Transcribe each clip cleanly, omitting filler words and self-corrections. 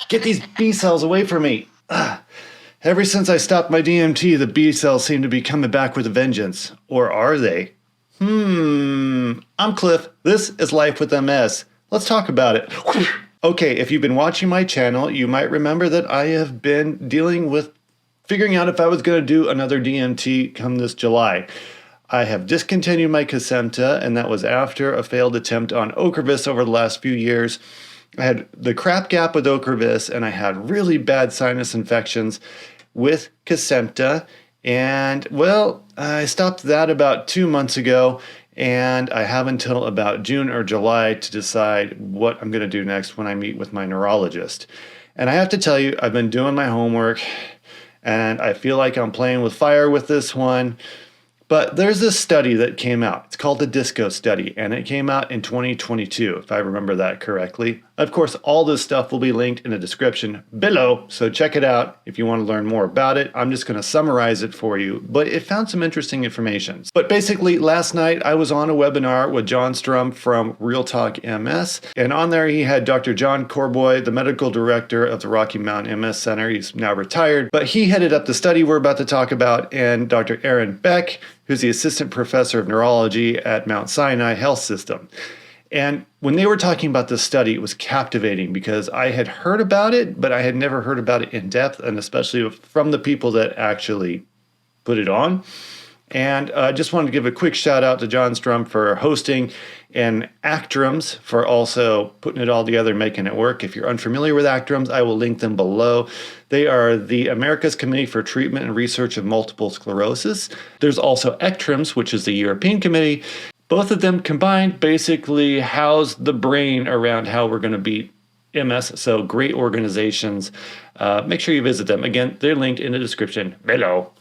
Get these B cells away from me. Ever since I stopped my DMT, the B cells seem to be coming back with a vengeance. Or are they? I'm Cliff. This is Life with MS. Let's talk about it. Okay, if you've been watching my channel, you might remember that I have been dealing with figuring out if I was going to do another DMT come this July. I have discontinued my Kesimpta, and that was after a failed attempt on Ocrevus over the last few years. I had the crap gap with Ocrevus, and I had really bad sinus infections with Kesimpta. And, well, I stopped that about 2 months ago, and I have until about June or July to decide what I'm going to do next when I meet with my neurologist. And I have to tell you, I've been doing my homework, and I feel like I'm playing with fire with this one. But there's this study that came out. It's called the DISCO study, and it came out in 2022, if I remember that correctly. Of course, all this stuff will be linked in the description below, so check it out if you want to learn more about it. I'm just going to summarize it for you, but it found some interesting information. But basically, last night I was on a webinar with John Strum from RealtalkMS, and on there he had Dr. John Corboy, the medical director of the Rocky Mountain MS Center. He's now retired, but he headed up the study we're about to talk about, and Dr. Aaron Beck, who's the assistant professor of neurology at Mount Sinai Health System. And when they were talking about this study, it was captivating because I had heard about it, but I had never heard about it in depth, and especially from the people that actually put it on. And I just wanted to give a quick shout out to John Strum for hosting, and Actrums for also putting it all together and making it work. If you're unfamiliar with Actrums, I will link them below. They are the America's Committee for Treatment and Research of Multiple Sclerosis. There's also ECTRIMS, which is the European Committee. Both of them combined basically house the brain around how we're going to beat MS. So great organizations. Make sure you visit them. Again, they're linked in the description below.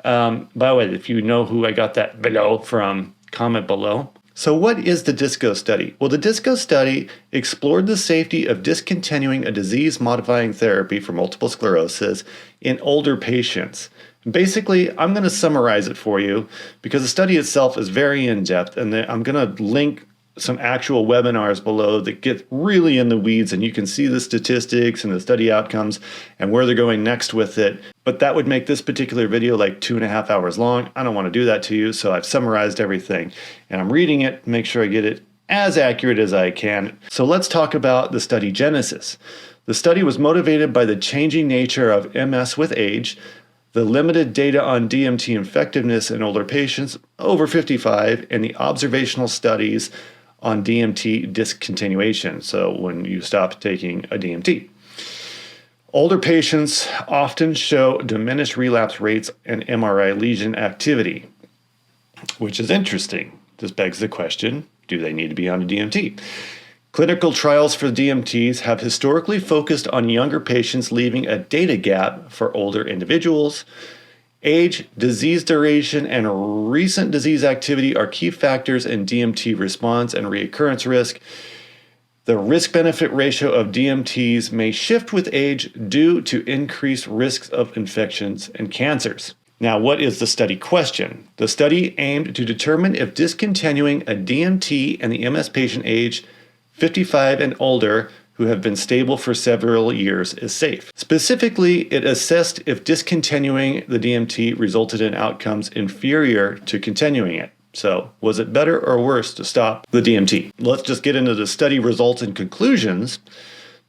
By the way, if you know who I got that below from, comment below. So what is the DISCO study? Well, the DISCO study explored the safety of discontinuing a disease-modifying therapy for multiple sclerosis in older patients. Basically, I'm going to summarize it for you because the study itself is very in-depth, and I'm going to link some actual webinars below that get really in the weeds, and you can see the statistics and the study outcomes and where they're going next with it. But that would make this particular video like 2.5 hours long. I don't want to do that to you, so I've summarized everything, and I'm reading it to make sure I get it as accurate as I can. So let's talk about the study genesis. The study was motivated by the changing nature of MS with age, the limited data on DMT effectiveness in older patients over 55, and the observational studies on DMT discontinuation, so when you stop taking a DMT. Older patients often show diminished relapse rates and MRI lesion activity, which is interesting. This begs the question, do they need to be on a DMT? Clinical trials for DMTs have historically focused on younger patients, leaving a data gap for older individuals. Age, disease duration, and recent disease activity are key factors in DMT response and reoccurrence risk. The risk-benefit ratio of DMTs may shift with age due to increased risks of infections and cancers. Now, what is the study question? The study aimed to determine if discontinuing a DMT in the MS patient age 55 and older who have been stable for several years is safe. Specifically, it assessed if discontinuing the DMT resulted in outcomes inferior to continuing it. So, was it better or worse to stop the DMT? Let's just get into the study results and conclusions.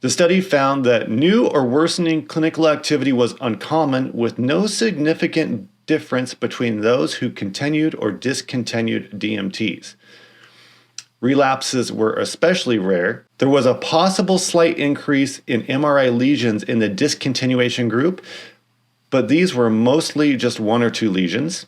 The study found that new or worsening clinical activity was uncommon, with no significant difference between those who continued or discontinued DMTs. Relapses were especially rare. There was a possible slight increase in MRI lesions in the discontinuation group, but these were mostly just 1 or 2 lesions.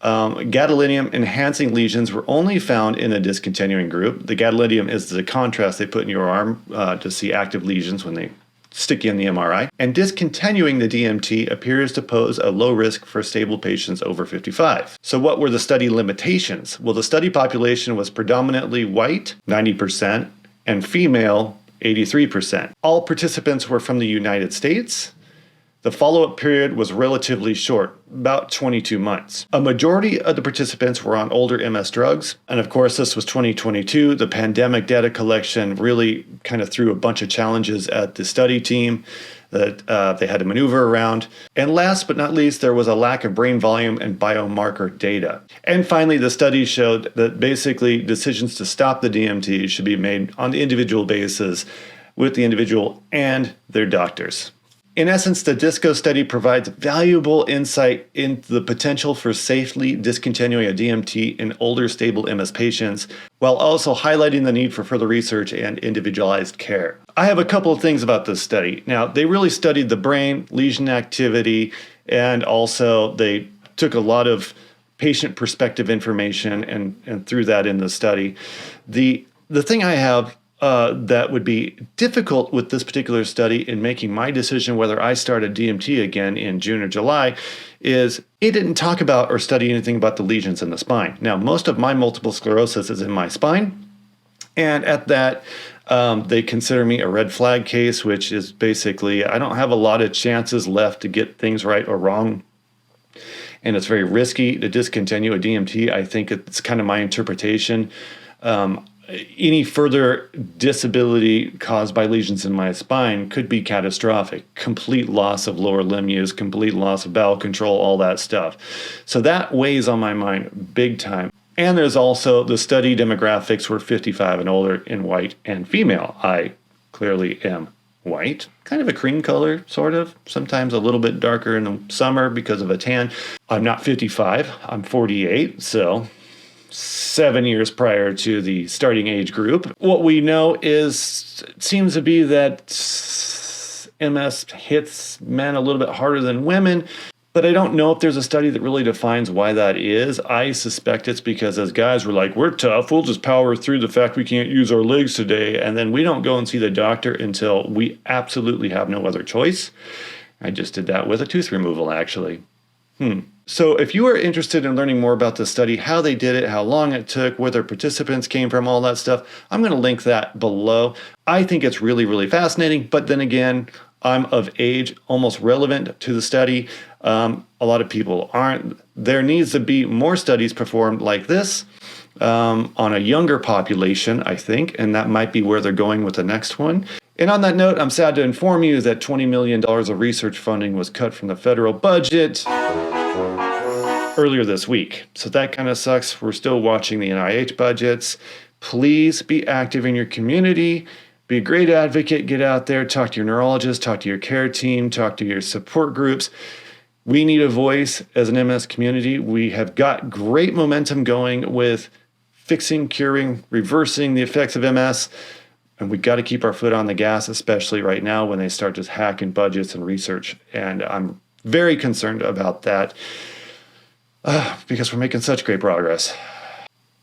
Gadolinium enhancing lesions were only found in the discontinuing group. The gadolinium is the contrast they put in your arm to see active lesions when they stick you in the MRI. And discontinuing the DMT appears to pose a low risk for stable patients over 55. So what were the study limitations? Well, the study population was predominantly white, 90%, and female, 83%. All participants were from the United States. The follow-up period was relatively short, about 22 months. A majority of the participants were on older MS drugs, and of course this was 2022. The pandemic data collection really kind of threw a bunch of challenges at the study team that they had to maneuver around. And last but not least, there was a lack of brain volume and biomarker data. And finally, the study showed that basically decisions to stop the DMT should be made on the individual basis with the individual and their doctors. In essence, the DISCO study provides valuable insight into the potential for safely discontinuing a DMT in older stable MS patients, while also highlighting the need for further research and individualized care. I have a couple of things about this study. Now, they really studied the brain, lesion activity, and also they took a lot of patient perspective information and threw that in the study. The thing I have that would be difficult with this particular study in making my decision whether I start a DMT again in June or July is it didn't talk about or study anything about the lesions in the spine. Now, most of my multiple sclerosis is in my spine, and at that, they consider me a red flag case, which is basically I don't have a lot of chances left to get things right or wrong, and it's very risky to discontinue a DMT. I think it's kind of my interpretation. Any further disability caused by lesions in my spine could be catastrophic. Complete loss of lower limb use, complete loss of bowel control, all that stuff. So that weighs on my mind big time. And there's also the study demographics were 55 and older in white and female. I clearly am white, kind of a cream color, sort of, sometimes a little bit darker in the summer because of a tan. I'm not 55, I'm 48, so 7 years prior to the starting age group. What we know is, it seems to be that MS hits men a little bit harder than women, but I don't know if there's a study that really defines why that is. I suspect it's because as guys, we're like, we're tough, we'll just power through the fact we can't use our legs today, and then we don't go and see the doctor until we absolutely have no other choice. I just did that with a tooth removal, actually. So if you are interested in learning more about this study, how they did it, how long it took, where their participants came from, all that stuff, I'm going to link that below. I think it's really, really fascinating. But then again, I'm of age, almost relevant to the study. A lot of people aren't. There needs to be more studies performed like this on a younger population, I think, and that might be where they're going with the next one. And on that note, I'm sad to inform you that $20 million of research funding was cut from the federal budget earlier this week. So that kind of sucks. We're still watching the NIH budgets. Please be active in your community. Be a great advocate. Get out there, talk to your neurologist, talk to your care team, talk to your support groups. We need a voice as an MS community. We have got great momentum going with fixing, curing, reversing the effects of MS. And we got to keep our foot on the gas, especially right now when they start just hacking budgets and research. And I'm very concerned about that because we're making such great progress.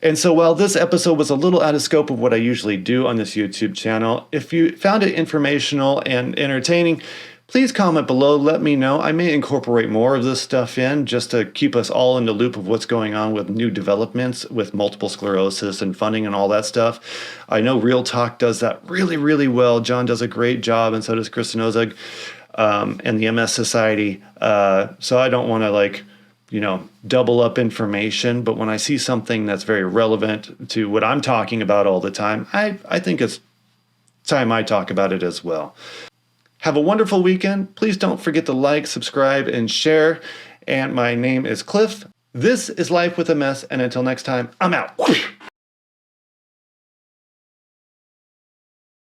And so while this episode was a little out of scope of what I usually do on this YouTube channel, if you found it informational and entertaining, please comment below, let me know. I may incorporate more of this stuff in just to keep us all in the loop of what's going on with new developments with multiple sclerosis and funding and all that stuff. I know Real Talk does that really, really well. John does a great job, and so does Kristen Ozug and the MS Society. So I don't want to double up information, but when I see something that's very relevant to what I'm talking about all the time, I think it's time I talk about it as well. Have a wonderful weekend. Please don't forget to like, subscribe, and share. And my name is Cliff. This is Life with MS, and until next time, I'm out.